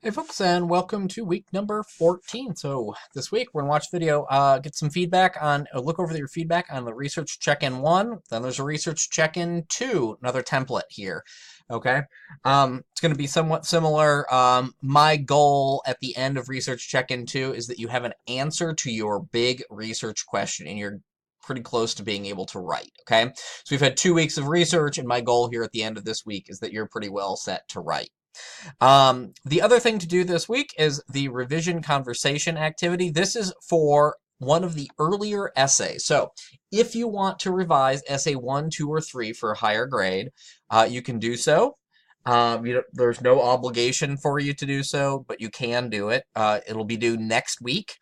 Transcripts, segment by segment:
Hey folks, and welcome to week number 14. So this week we're gonna watch a video, get some feedback on, look over your feedback on the research check-in 1. Then there's a research check-in 2, another template here. Okay, it's gonna be somewhat similar. My goal at the end of research check-in 2 is that you have an answer to your big research question, and you're pretty close to being able to write. Okay, so we've had 2 weeks of research, and my goal here at the end of this week is that you're pretty well set to write. The other thing to do this week is the revision conversation activity. This is for one of the earlier essays. So if you want to revise essay 1, 2, or 3 for a higher grade, you can do so. There's no obligation for you to do so, but you can do it. It'll be due next week.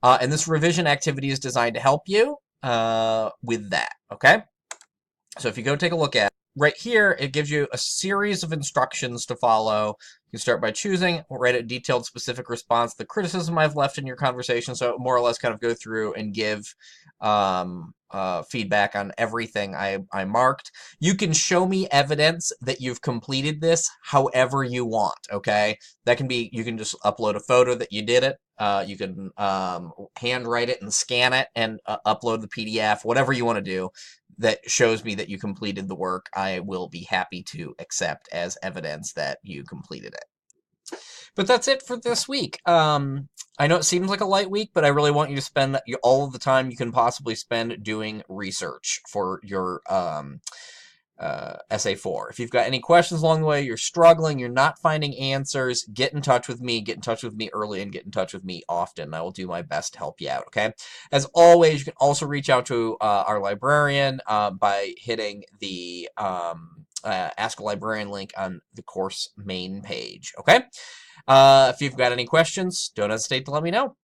And this revision activity is designed to help you with that, okay? So if you go take a look at it, right here, it gives you a series of instructions to follow. You start by choosing, write a detailed, specific response to the criticism I've left in your conversation. So more or less kind of go through and give feedback on everything I marked. You can show me evidence that you've completed this however you want, okay? That can be, you can just upload a photo that you did it. You can handwrite it and scan it and upload the PDF, whatever you want to do that shows me that you completed the work. I will be happy to accept as evidence that you completed it. But that's it for this week. I know it seems like a light week, but I really want you to spend all of the time you can possibly spend doing research for your essay 4. If you've got any questions along the way, you're struggling, you're not finding answers, get in touch with me. Get in touch with me early and get in touch with me often. I will do my best to help you out, okay? As always, you can also reach out to our librarian by hitting the Ask a Librarian link on the course main page, okay? If you've got any questions, don't hesitate to let me know.